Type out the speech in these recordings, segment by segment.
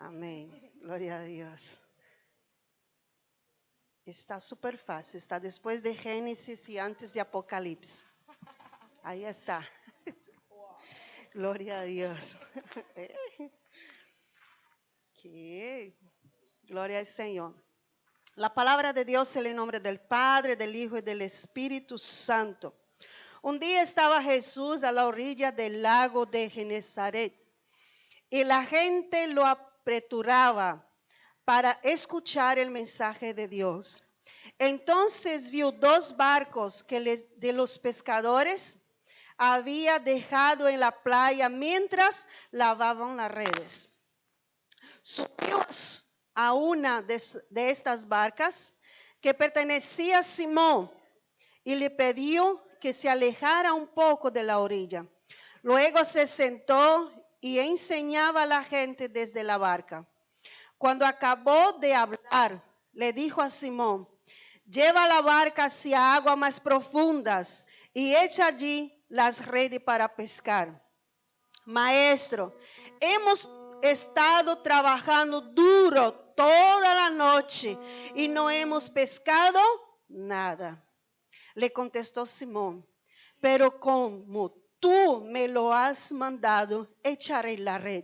Amén. Gloria a Dios. Está súper fácil. Está después de Génesis y antes de Apocalipsis. Ahí está. Gloria a Dios. ¿Qué? Gloria al Señor. La palabra de Dios en el nombre del Padre, del Hijo y del Espíritu Santo. Un día estaba Jesús a la orilla del lago de Genezaret y la gente lo apreturaba para escuchar el mensaje de Dios. Entonces vio dos barcos que de los pescadores había dejado en la playa mientras lavaban las redes. Subió a una de estas barcas que pertenecía a Simón y le pidió que se alejara un poco de la orilla. Luego se sentó y enseñaba a la gente desde la barca. Cuando acabó de hablar, le dijo a Simón: lleva la barca hacia aguas más profundas y echa allí las redes para pescar. Maestro, hemos estado trabajando duro toda la noche y no hemos pescado nada. Le contestó Simón: pero como tú me lo has mandado, echaré la red.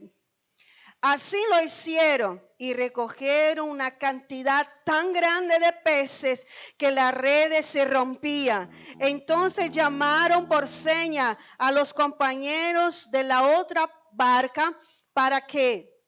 Así lo hicieron y recogieron una cantidad tan grande de peces que las redes se rompían. Entonces llamaron por seña a los compañeros de la otra barca para que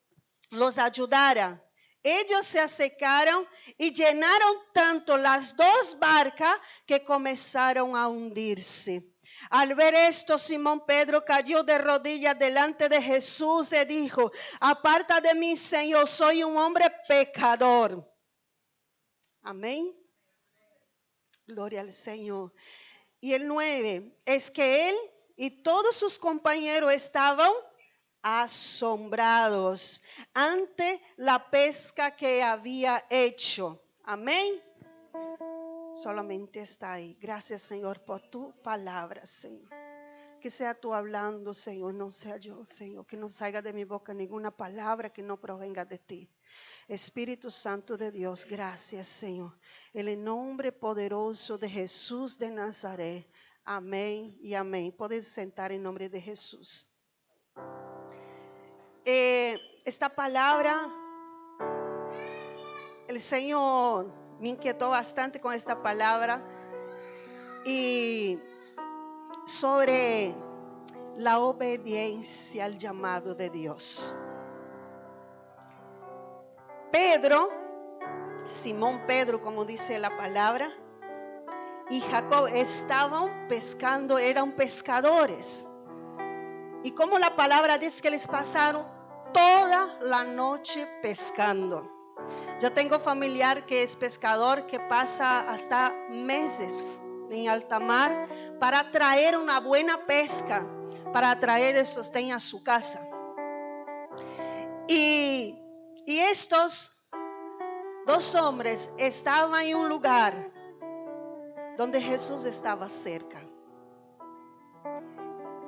los ayudara. Ellos se acercaron y llenaron tanto las dos barcas que comenzaron a hundirse. Al ver esto, Simón Pedro cayó de rodillas delante de Jesús y dijo: aparta de mí, Señor, soy un hombre pecador. Amén. Gloria al Señor. Y el 9 es que él y todos sus compañeros estaban asombrados ante la pesca que había hecho. Amén. Solamente está ahí. Gracias, Señor, por tu palabra, Señor. Que sea tú hablando, Señor, no sea yo, Señor. Que no salga de mi boca ninguna palabra que no provenga de ti. Espíritu Santo de Dios, gracias, Señor. En el nombre poderoso de Jesús de Nazaret. Amén y amén. Puedes sentar en nombre de Jesús. Esta palabra, el Señor me inquietó bastante con esta palabra y sobre la obediencia al llamado de Dios. Pedro, Simón Pedro, como dice la palabra, y Jacob estaban pescando, eran pescadores. Y como la palabra dice que les pasaron toda la noche pescando. Yo tengo familiar que es pescador que pasa hasta meses en alta mar para traer una buena pesca, para traer el sostén a su casa. Y estos dos hombres estaban en un lugar donde Jesús estaba cerca.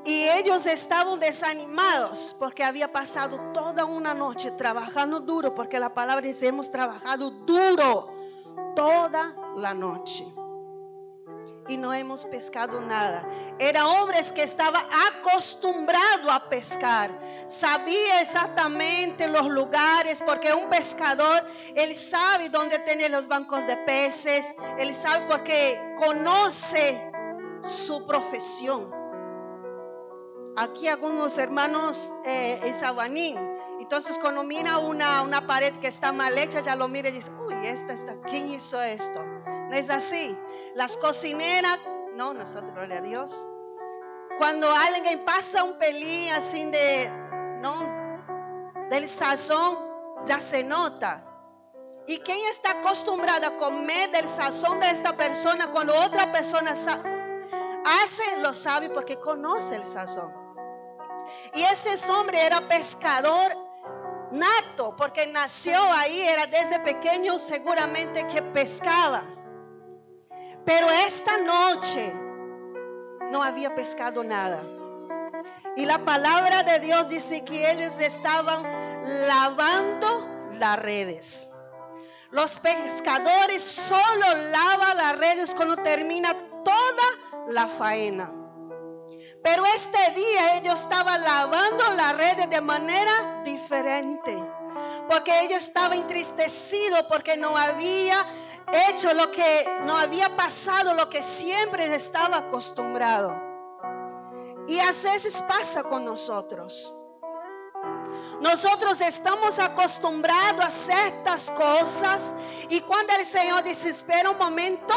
Y ellos estaban desanimados porque había pasado toda una noche trabajando duro, porque la palabra dice: hemos trabajado duro toda la noche y no hemos pescado nada. Eran hombres que estaban acostumbrados a pescar, sabía exactamente los lugares, porque un pescador, él sabe dónde tiene los bancos de peces, él sabe porque conoce su profesión. Aquí algunos hermanos en Sabanín, entonces cuando mira una pared que está mal hecha, ya lo mira y dice: uy, esta está, ¿quién hizo esto? No es así. Las cocineras, no, nosotros, gloria a Dios. Cuando alguien pasa un pelín así del sazón, ya se nota. Y quien está acostumbrado a comer del sazón de esta persona, cuando otra persona hace, lo sabe porque conoce el sazón. Y ese hombre era pescador nato, porque nació ahí, era desde pequeño seguramente que pescaba. Pero esta noche no había pescado nada. Y la palabra de Dios dice que ellos estaban lavando las redes. Los pescadores solo lavan las redes cuando termina toda la faena. Pero este día ellos estaban lavando las redes de manera diferente. Porque ellos estaban entristecidos porque no había hecho no había pasado lo que siempre estaba acostumbrado. Y a veces pasa con nosotros. Nosotros estamos acostumbrados a ciertas cosas y cuando el Señor dice espera un momento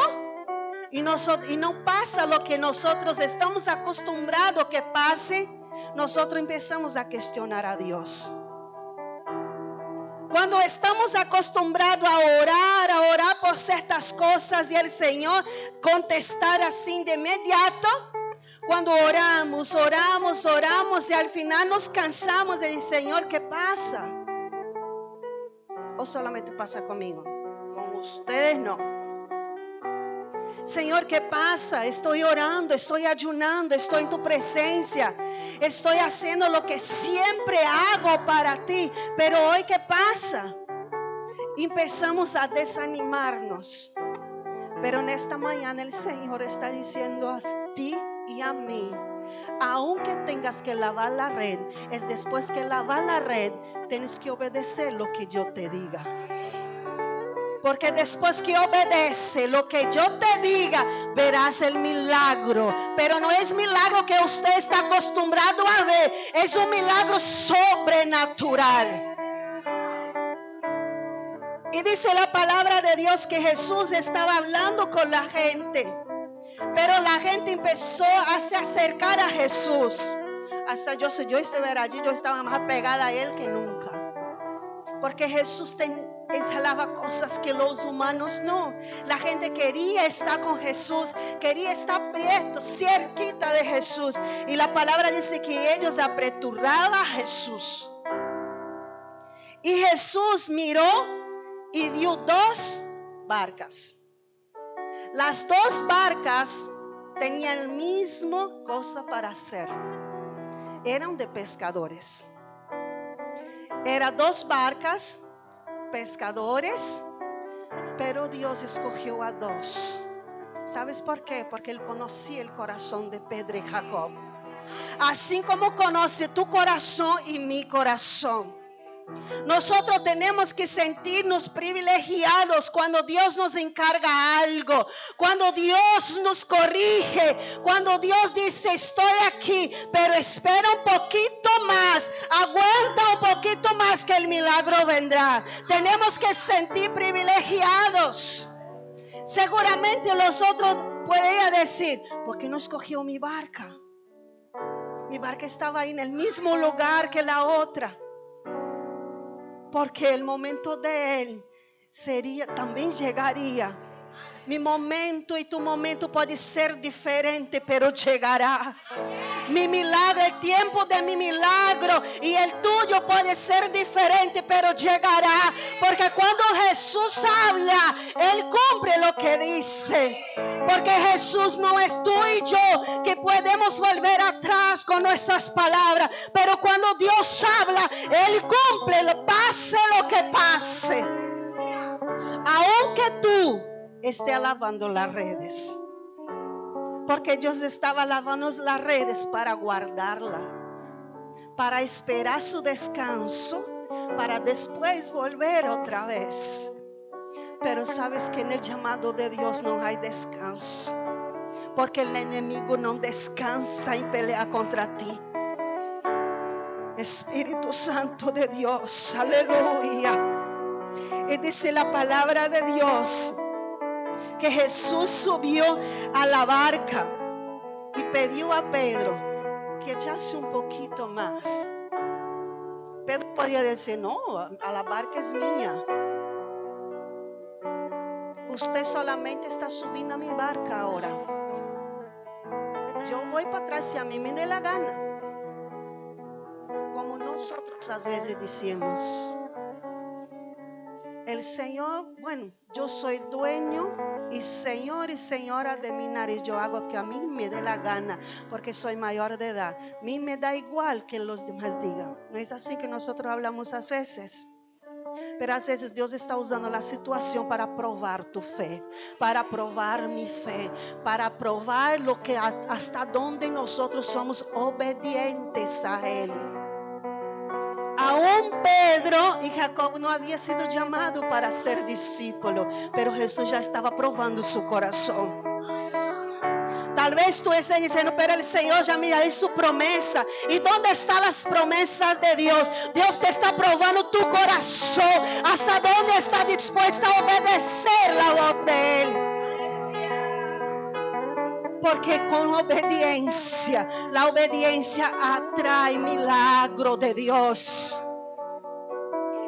y no pasa lo que nosotros estamos acostumbrados que pase, nosotros empezamos a cuestionar a Dios. Cuando estamos acostumbrados a orar por ciertas cosas y el Señor contestar así de inmediato, cuando oramos y al final nos cansamos de decir, Señor, ¿qué pasa? ¿O solamente pasa conmigo? Con ustedes no. Señor, ¿qué pasa? Estoy orando, estoy ayunando, estoy en tu presencia, estoy haciendo lo que siempre hago para ti, pero hoy ¿qué pasa? Empezamos a desanimarnos. Pero en esta mañana el Señor está diciendo a ti y a mí, aunque tengas que lavar la red, es después que lavar la red, tienes que obedecer lo que yo te diga. Porque después que obedece lo que yo te diga, verás el milagro. Pero no es milagro que usted está acostumbrado a ver, es un milagro sobrenatural. Y dice la palabra de Dios que Jesús estaba hablando con la gente. Pero la gente empezó a se acercar a Jesús. Hasta yo estaba allí, yo estaba más pegada a él que nunca. Porque Jesús exhalaba cosas que los humanos no. La gente quería estar con Jesús, quería estar presto, cerquita de Jesús. Y la palabra dice que ellos apresuraban a Jesús. Y Jesús miró y vio 2 barcas. Las 2 barcas tenían la misma cosa para hacer. Eran de pescadores. Eran 2 barcas, pescadores, pero Dios escogió a 2. ¿Sabes por qué? Porque Él conocía el corazón de Pedro y Jacob. Así como conoce tu corazón y mi corazón. Nosotros tenemos que sentirnos privilegiados cuando Dios nos encarga algo, cuando Dios nos corrige, cuando Dios dice estoy aquí, pero espera un poquito más, aguanta un poquito más que el milagro vendrá. Tenemos que sentir privilegiados. Seguramente los otros podrían decir, ¿por qué no escogió mi barca? Mi barca estaba ahí en el mismo lugar que la otra. Porque el momento de Él también llegaría. Mi momento y tu momento puede ser diferente, pero llegará. Mi milagro, el tiempo de mi milagro y el tuyo puede ser diferente, pero llegará. Porque cuando Jesús habla, Él cumple lo que dice. Porque Jesús no es tú y yo que podemos volver atrás con nuestras palabras. Pero cuando Dios habla, Él cumple, pase lo que pase. Aunque tú estés lavando las redes. Porque Dios estaba lavando las redes para guardarla, para esperar su descanso, para después volver otra vez. Pero sabes que en el llamado de Dios no hay descanso, porque el enemigo no descansa y pelea contra ti. Espíritu Santo de Dios, aleluya. Y dice la palabra de Dios que Jesús subió a la barca y pidió a Pedro que echase un poquito más. Pedro podía decir, no, a la barca es mía. Usted solamente está subiendo a mi barca ahora. Yo voy para atrás si a mí me dé la gana. Como nosotros a veces decimos, el Señor, bueno, yo soy dueño y señor y señora de mi nariz. Yo hago que a mí me dé la gana porque soy mayor de edad. A mí me da igual que los demás digan. No es así que nosotros hablamos a veces. Pero a veces Dios está usando la situación para probar tu fe, para probar mi fe, para probar lo que hasta donde nosotros somos obedientes a Él. Aún Pedro y Jacob no habían sido llamados para ser discípulos, pero Jesús ya estaba probando su corazón. Tal vez tú estés diciendo, pero el Señor ya me dio su promesa. ¿Y dónde están las promesas de Dios? Dios te está probando tu corazón. ¿Hasta dónde está dispuesta a obedecer la voz de Él? Porque con obediencia, la obediencia atrae milagro de Dios.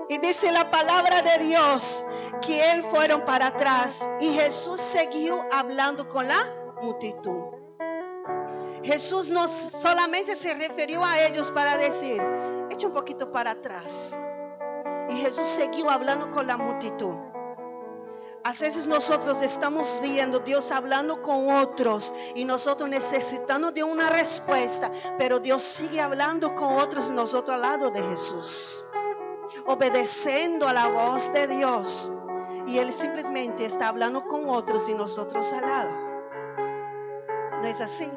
Y dice la palabra de Dios que Él fueron para atrás y Jesús siguió hablando con la multitud. Jesús no solamente se refirió a ellos para decir, echa un poquito para atrás. Y Jesús siguió hablando con la multitud. A veces nosotros estamos viendo Dios hablando con otros y nosotros necesitando de una respuesta, pero Dios sigue hablando con otros y nosotros al lado de Jesús, obedeciendo a la voz de Dios. Y Él simplemente está hablando con otros y nosotros al lado. ¿No es así?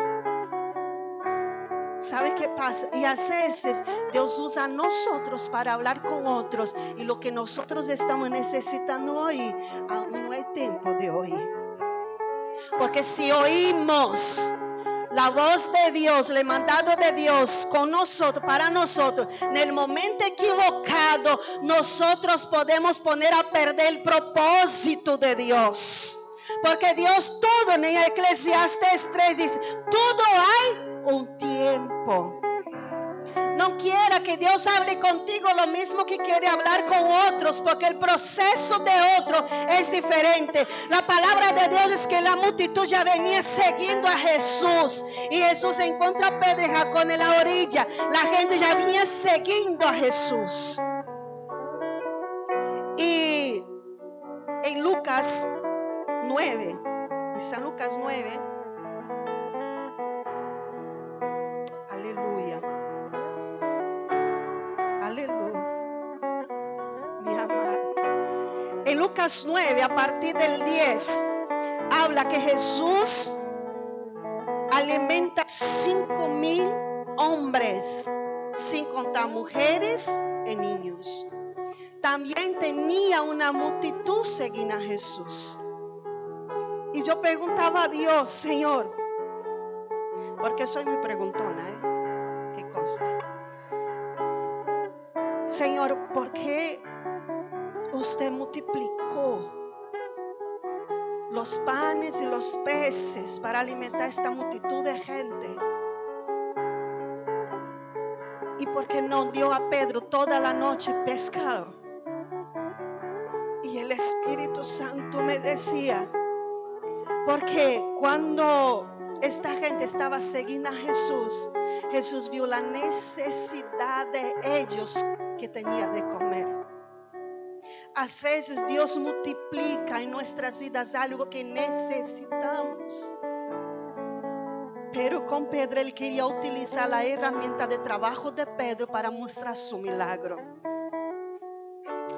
¿Sabe qué pasa? Y a veces Dios usa a nosotros para hablar con otros. Y lo que nosotros estamos necesitando hoy, aún no hay tiempo de oír. Porque si oímos la voz de Dios, el mandado de Dios con nosotros, para nosotros, en el momento equivocado, nosotros podemos poner a perder el propósito de Dios. Porque Dios todo, en Eclesiastes 3 dice, todo hay un tiempo. No quiera que Dios hable contigo lo mismo que quiere hablar con otros, porque el proceso de otro es diferente. La palabra de Dios es que la multitud ya venía siguiendo a Jesús y Jesús encuentra a Pedro y Jacob en la orilla. La gente ya venía siguiendo a Jesús. Y en Lucas 9, en San Lucas 9, aleluya, aleluya, mi amado. En Lucas 9, a partir del 10, habla que Jesús alimenta 5,000 hombres, sin contar mujeres y niños. También tenía una multitud siguiendo a Jesús. Y yo preguntaba a Dios, Señor, porque soy muy preguntona, que conste. Señor, ¿por qué usted multiplicó los panes y los peces para alimentar a esta multitud de gente? ¿Y por qué no dio a Pedro toda la noche pescado? Y el Espíritu Santo me decía, porque cuando esta gente estaba siguiendo a Jesús, Jesús vio la necesidad de ellos que tenía de comer. A veces Dios multiplica en nuestras vidas algo que necesitamos. Pero con Pedro Él quería utilizar la herramienta de trabajo de Pedro para mostrar su milagro,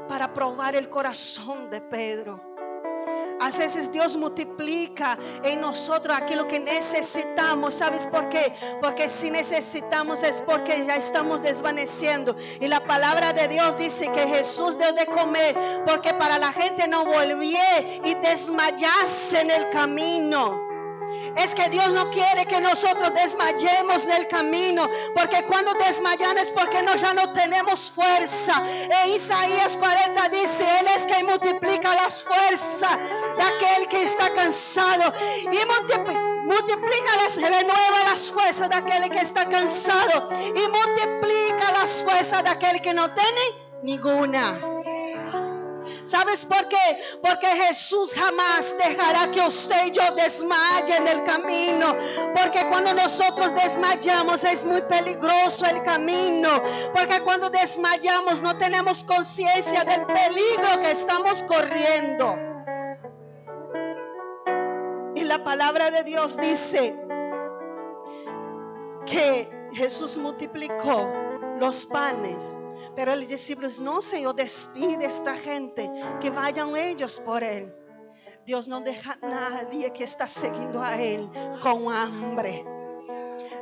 para probar el corazón de Pedro. A veces Dios multiplica en nosotros aquello que necesitamos. ¿Sabes por qué? Porque si necesitamos es porque ya estamos desvaneciendo. Y la palabra de Dios dice que Jesús dio de comer porque para la gente no volviera y desmayase en el camino. Es que Dios no quiere que nosotros desmayemos en el camino, porque cuando desmayamos es porque ya no tenemos fuerza. En Isaías 40 dice, Él es que multiplica las fuerzas de aquel que está cansado y renueva las fuerzas de aquel que está cansado y multiplica las fuerzas de aquel que no tiene ninguna. ¿Sabes por qué? Porque Jesús jamás dejará que usted y yo desmaye en el camino. Porque cuando nosotros desmayamos es muy peligroso el camino. Porque cuando desmayamos no tenemos conciencia del peligro que estamos corriendo. Y la palabra de Dios dice que Jesús multiplicó los panes Pero el discípulo dice: no, Señor, despide a esta gente, que vayan ellos por él. Dios no deja a nadie que está siguiendo a él con hambre.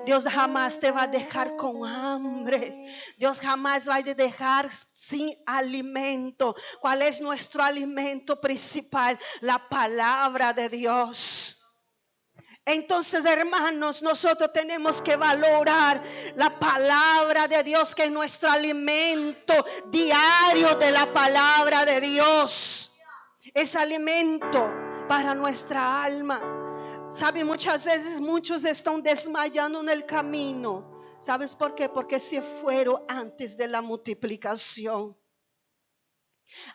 Dios jamás te va a dejar con hambre. Dios jamás va a dejar sin alimento. ¿Cuál es nuestro alimento principal? La palabra de Dios. Entonces, hermanos, nosotros tenemos que valorar la palabra de Dios, que es nuestro alimento diario de la palabra de Dios. Es alimento para nuestra alma. ¿Sabe? Muchas veces muchos están desmayando en el camino. ¿Sabes por qué? Porque se fueron antes de la multiplicación,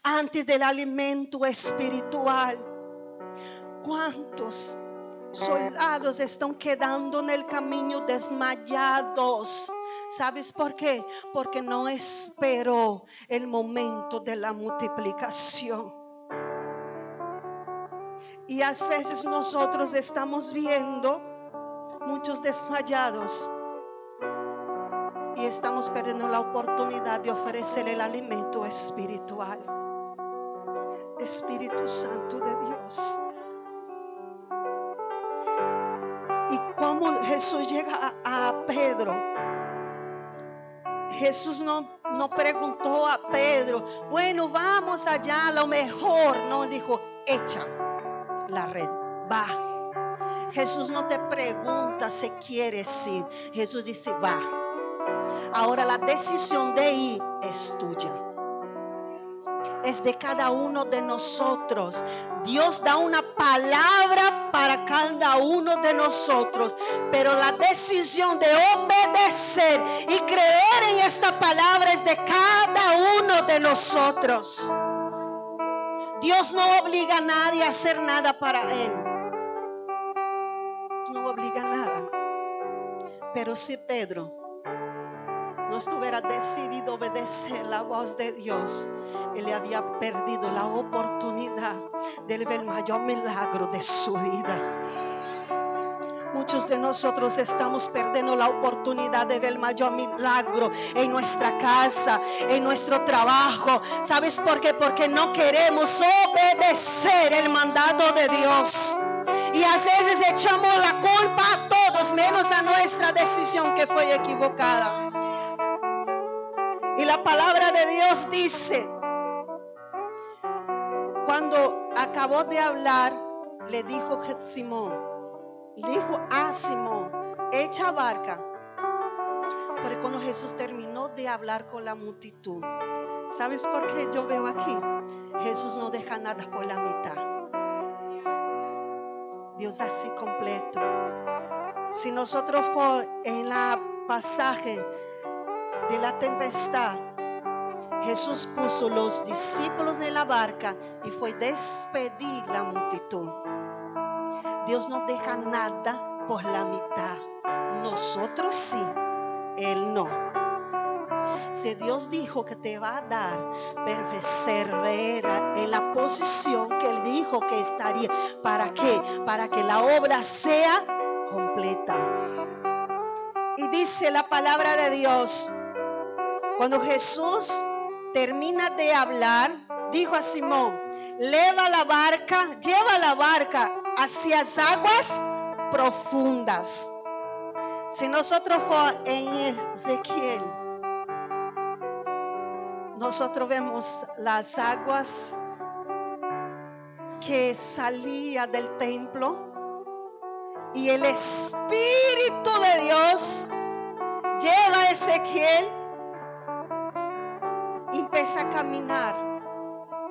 antes del alimento espiritual. ¿Cuántos soldados están quedando en el camino desmayados? ¿Sabes por qué? Porque no esperó el momento de la multiplicación. Y a veces nosotros estamos viendo muchos desmayados y estamos perdiendo la oportunidad de ofrecer el alimento espiritual. Espíritu Santo de Dios. Y como Jesús llega a Pedro, Jesús no preguntó a Pedro: bueno, vamos allá, a lo mejor. No, dijo: echa la red, va. Jesús no te pregunta si quieres ir. Jesús dice: va. Ahora la decisión de ir es tuya. Es de cada uno de nosotros. Dios da una palabra para cada uno de nosotros, pero la decisión de obedecer y creer en esta palabra es de cada uno de nosotros. Dios no obliga a nadie a hacer nada para él. No obliga a nada. Pero si Pedro no estuviera decidido a obedecer la voz de Dios, él había perdido la oportunidad de ver el mayor milagro de su vida. Muchos de nosotros estamos perdiendo la oportunidad de ver el mayor milagro en nuestra casa, en nuestro trabajo. ¿Sabes por qué? Porque no queremos obedecer el mandato de Dios. Y a veces echamos la culpa a todos, menos a nuestra decisión que fue equivocada. Y la palabra de Dios dice: cuando acabó de hablar, le dijo a Simón: echa barca. Pero cuando Jesús terminó de hablar con la multitud, ¿sabes por qué yo veo aquí? Jesús no deja nada por la mitad. Dios así completo. Si nosotros fue en la pasaje de la tempestad, Jesús puso los discípulos en la barca y fue despedir la multitud. Dios no deja nada por la mitad. Nosotros sí, Él no. Si Dios dijo que te va a dar, persevera en la posición que Él dijo que estaría. ¿Para qué? Para que la obra sea completa. Y dice la palabra de Dios: cuando Jesús termina de hablar, dijo a Simón: lleva la barca hacia las aguas profundas. Si nosotros fuéramos en Ezequiel, nosotros vemos las aguas que salían del templo, y el Espíritu de Dios lleva a Ezequiel y empieza a caminar.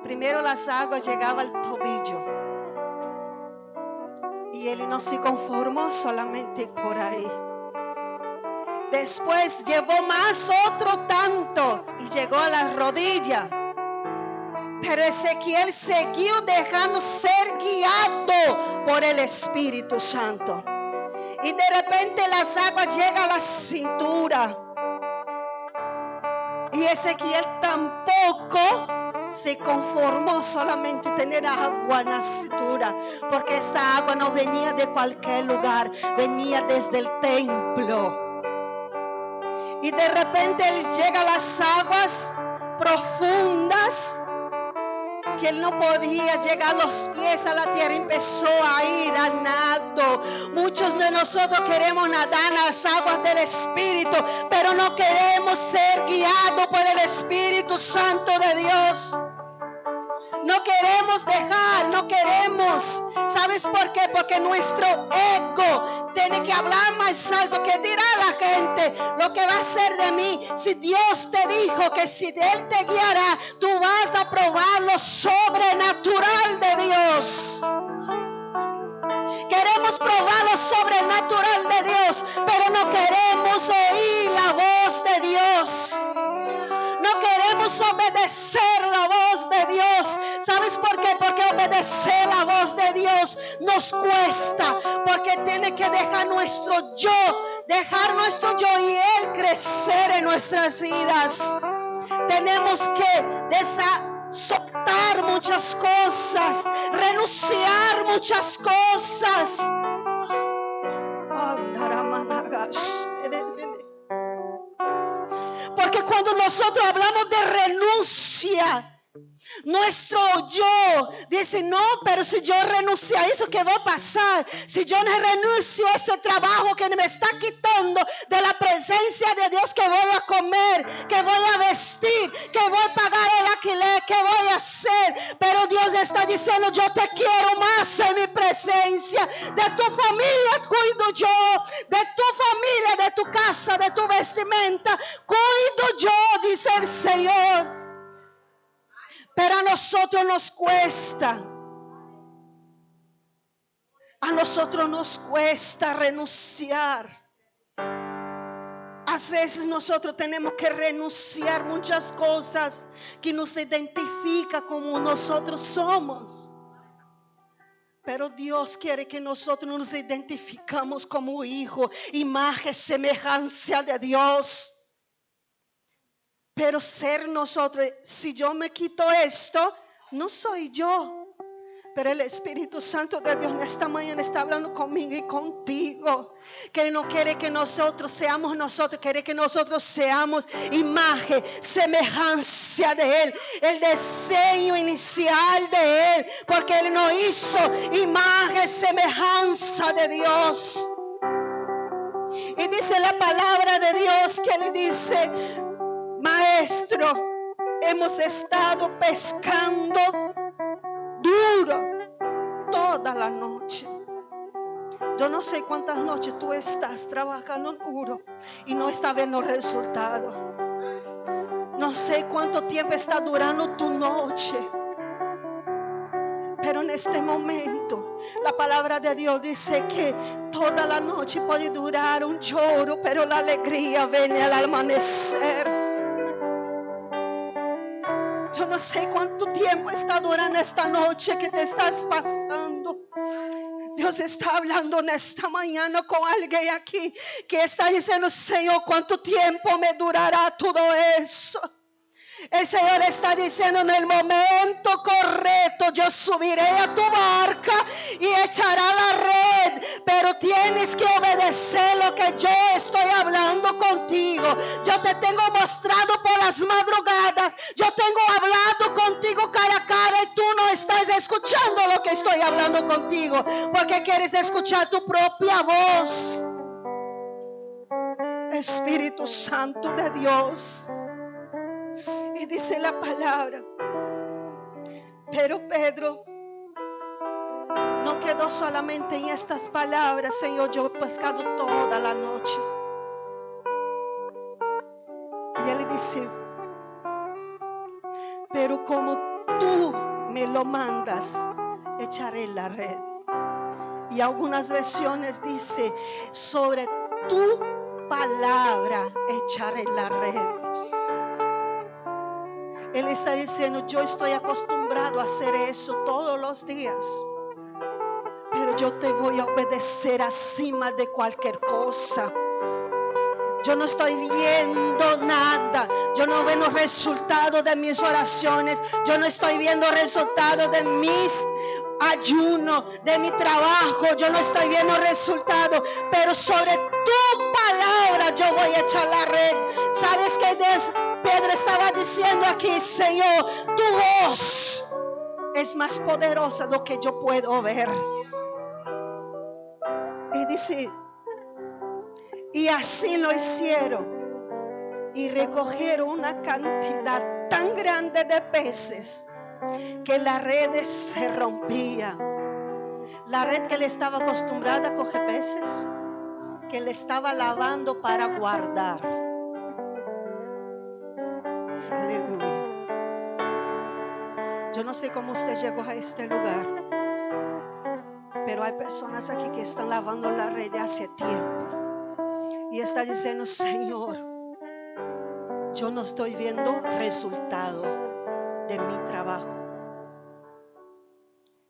Primero las aguas llegaban al tobillo, y él no se conformó solamente por ahí. Después llevó más otro tanto y llegó a la rodilla. Pero Ezequiel siguió dejando ser guiado por el Espíritu Santo. Y de repente las aguas llegan a la cintura. Y Ezequiel tampoco se conformó solamente tener agua en la cintura, porque esta agua no venía de cualquier lugar, venía desde el templo. Y de repente él llega a las aguas profundas, que él no podía llegar los pies a la tierra, empezó a ir a nado. Muchos de nosotros queremos nadar en las aguas del Espíritu, pero no queremos ser guiados por el Espíritu Santo de Dios. No queremos dejar, no queremos. ¿Sabes por qué? Porque nuestro ego tiene que hablar más alto. ¿Qué dirá la gente? Lo que va a hacer de mí. Si Dios te dijo que si Él te guiará, tú vas a probar lo sobrenatural de Dios. Queremos probar lo sobrenatural de Dios, pero no queremos oír la voz de Dios. No queremos obedecer la voz de Dios. ¿Sabes por qué? Porque obedecer la voz de Dios nos cuesta. Porque tiene que dejar nuestro yo y Él crecer en nuestras vidas. Tenemos que soltar muchas cosas, renunciar muchas cosas. Porque cuando nosotros hablamos de renuncia, nuestro yo dice: no, pero si yo renuncio a eso, ¿qué va a pasar? Si yo no renuncio a ese trabajo que me está quitando de la presencia de Dios, ¿qué voy a comer? ¿Qué voy a vestir? ¿Qué voy a pagar el alquiler? ¿Qué voy a hacer? Pero Dios está diciendo: yo te quiero más en mi presencia. De tu familia cuido yo, de tu familia, de tu casa, de tu vestimenta cuido yo, dice el Señor. Pero a nosotros nos cuesta. A nosotros nos cuesta renunciar. A veces nosotros tenemos que renunciar muchas cosas que nos identifican como nosotros somos. Pero Dios quiere que nosotros nos identificamos como hijos, imagen, semejanza de Dios. Pero ser nosotros, si yo me quito esto, no soy yo. Pero el Espíritu Santo de Dios en esta mañana está hablando conmigo y contigo. Que Él no quiere que nosotros seamos nosotros, quiere que nosotros seamos imagen, semejanza de Él. El diseño inicial de Él. Porque Él nos hizo imagen, semejanza de Dios. Y dice la palabra de Dios que Él dice: Maestro, hemos estado pescando duro toda la noche. Yo no sé cuántas noches tú estás trabajando duro y no estás viendo resultados. No sé cuánto tiempo está durando tu noche. Pero en este momento la palabra de Dios dice que toda la noche puede durar un lloro, pero la alegría viene al amanecer. Yo no sé cuánto tiempo está durando esta noche que te estás pasando. Dios está hablando en esta mañana con alguien aquí que está diciendo: Señor, ¿cuánto tiempo me durará todo eso? El Señor está diciendo: en el momento correcto yo subiré a tu barca y echaré la red, pero tienes que obedecer lo que yo estoy hablando contigo. Yo te tengo mostrado por las madrugadas, yo tengo hablado contigo cara a cara y tú no estás escuchando lo que estoy hablando contigo, porque quieres escuchar tu propia voz. Espíritu Santo de Dios. Y dice la palabra, pero Pedro no quedó solamente en estas palabras: Señor, yo he pescado toda la noche. Y él dice: pero como tú me lo mandas, echaré la red. Y algunas versiones dice: sobre tu palabra echaré la red. Él está diciendo: yo estoy acostumbrado a hacer eso todos los días, pero yo te voy a obedecer encima de cualquier cosa. Yo no estoy viendo nada, yo no veo resultados de mis oraciones, yo no estoy viendo resultados de mis ayuno, de mi trabajo, yo no estoy viendo resultados, pero sobre tu palabra lugar yo voy a echar la red. ¿Sabes qué Pedro estaba diciendo aquí? Señor, tu voz es más poderosa de lo que yo puedo ver. Y dice, y así lo hicieron. Y recogieron una cantidad tan grande de peces que las redes se rompían. La red que le estaba acostumbrada a coger peces, que le estaba lavando para guardar. Aleluya. Yo no sé cómo usted llegó a este lugar, pero hay personas aquí que están lavando la red de hace tiempo y está diciendo, Señor, yo no estoy viendo resultado de mi trabajo.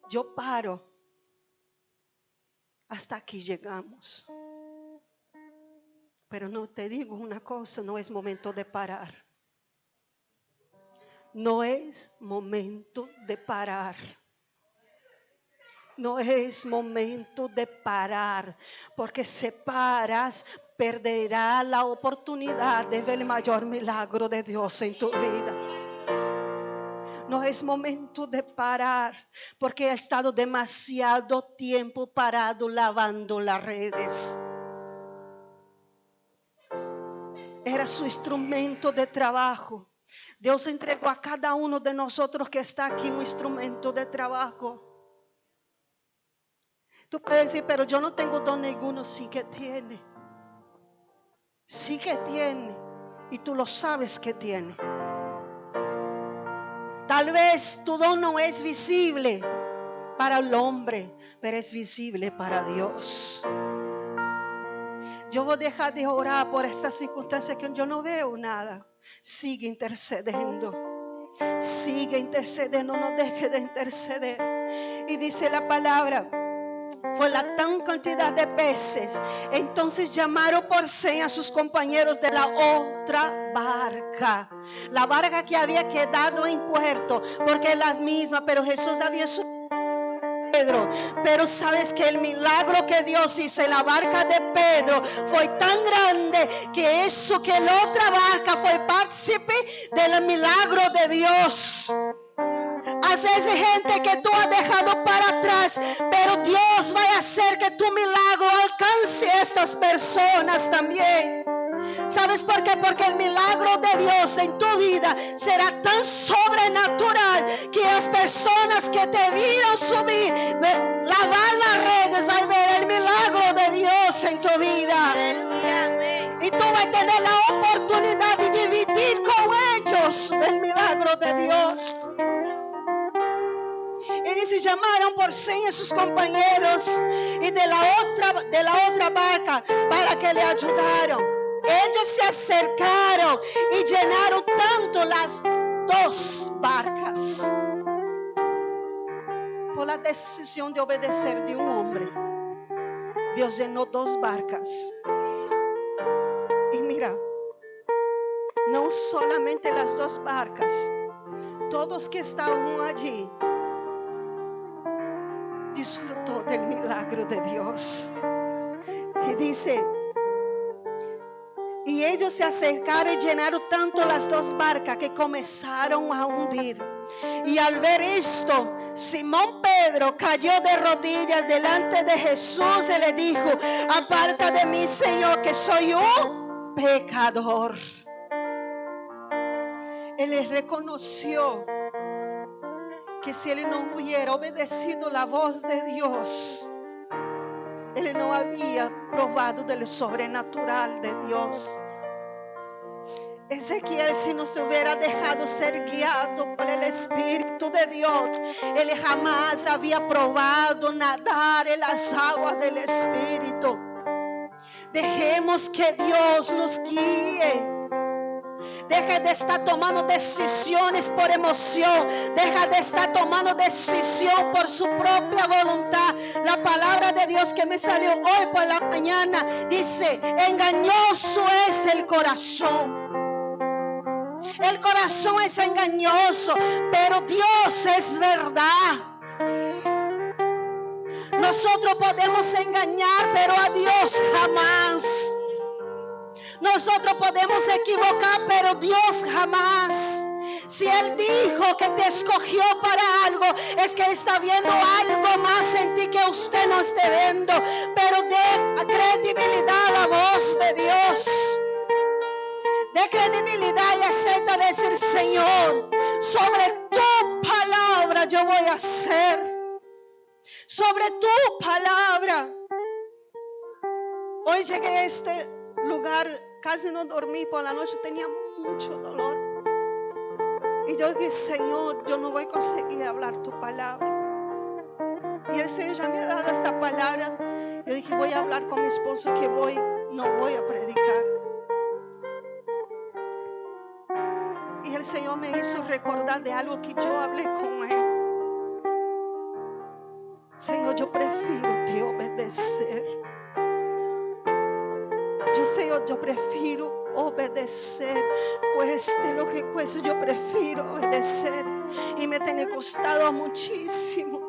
Yo paro. Hasta aquí llegamos. Pero no te digo una cosa, no es momento de parar. No es momento de parar. No es momento de parar, porque si paras, perderás la oportunidad de ver el mayor milagro de Dios en tu vida. No es momento de parar, porque ha estado demasiado tiempo parado lavando las redes. Era su instrumento de trabajo. Dios entregó a cada uno de nosotros que está aquí un instrumento de trabajo. Tú puedes decir, pero yo no tengo don ninguno. Sí que tiene. Sí que tiene. Y tú lo sabes que tiene. Tal vez tu don no es visible para el hombre, pero es visible para Dios. Yo voy a dejar de orar por esta circunstancia que yo no veo nada. Sigue intercediendo. Sigue intercediendo, no deje de interceder. Y dice la palabra, fue la tan cantidad de peces. Entonces llamaron por señas a sus compañeros de la otra barca. La barca que había quedado en puerto, porque es la misma, pero Jesús había subido Pedro. Pero sabes que el milagro que Dios hizo en la barca de Pedro fue tan grande que eso, que la otra barca fue partícipe del milagro de Dios. Hace esa gente que tú has dejado para atrás, pero Dios va a hacer que tu milagro alcance a estas personas también. ¿Sabes por qué? Porque el milagro de Dios en tu vida será tan sobrenatural que las personas que te vieron subir, lavar las redes, van a ver el milagro de Dios en tu vida. Y tú vas a tener la oportunidad de dividir con ellos el milagro de Dios. Y dice, llamaron por señas a sus compañeros y de la otra barca para que le ayudaran. Ellos se acercaron y llenaron tanto las dos barcas. Por la decisión de obedecer de un hombre, Dios llenó dos barcas. Y mira, no solamente las dos barcas, todos que estaban allí disfrutó del milagro de Dios. Y dice, y ellos se acercaron y llenaron tanto las dos barcas que comenzaron a hundir. Y al ver esto, Simón Pedro cayó de rodillas delante de Jesús y le dijo, aparta de mí, Señor, que soy un pecador. Él les reconoció que si él no hubiera obedecido la voz de Dios, él no había probado del sobrenatural de Dios. Ezequiel, si no se hubiera dejado ser guiado por el Espíritu de Dios, él jamás había probado nadar en las aguas del Espíritu. Dejemos que Dios nos guíe. Deja de estar tomando decisiones por emoción. Deja de estar tomando decisión por su propia voluntad. La palabra de Dios que me salió hoy por la mañana dice, engañoso es el corazón. El corazón es engañoso, pero Dios es verdad. Nosotros podemos engañar, pero a Dios jamás. Nosotros podemos equivocar, pero Dios jamás. Si Él dijo que te escogió para algo, es que Él está viendo algo más en ti que usted no esté viendo. Pero dé credibilidad a la voz de Dios. Dé credibilidad y acepta decir: Señor, sobre tu palabra yo voy a hacer. Sobre tu palabra. Hoy llegué a este lugar, casi no dormí por la noche, tenía mucho dolor. Y yo dije: Señor, yo no voy a conseguir hablar tu palabra. Y el Señor ya me ha dado esta palabra. Yo dije: voy a hablar con mi esposo que no voy a predicar. Y el Señor me hizo recordar de algo que yo hablé con Él. Señor, yo prefiero te obedecer. Señor, yo prefiero obedecer, cueste lo que cueste, yo prefiero obedecer. Y me tiene costado muchísimo,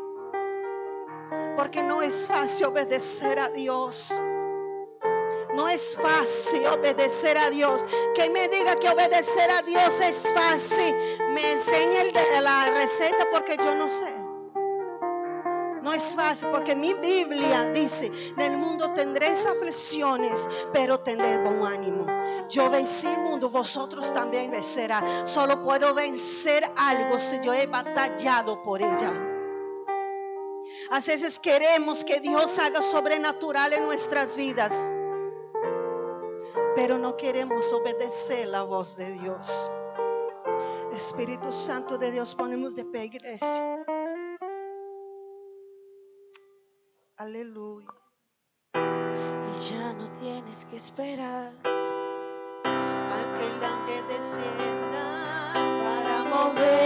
porque no es fácil obedecer a Dios. No es fácil obedecer a Dios. Que me diga que obedecer a Dios es fácil, me enseñe la receta, porque yo no sé. No es fácil, porque mi Biblia dice: en el mundo tendréis aflicciones, pero tened buen ánimo. Yo vencí el mundo, vosotros también vencerán. Solo puedo vencer algo si yo he batallado por ella. A veces queremos que Dios haga sobrenatural en nuestras vidas, pero no queremos obedecer la voz de Dios. Espíritu Santo de Dios, ponemos de pie, iglesia. Aleluya. Y ya no tienes que esperar al que el ángel descienda para mover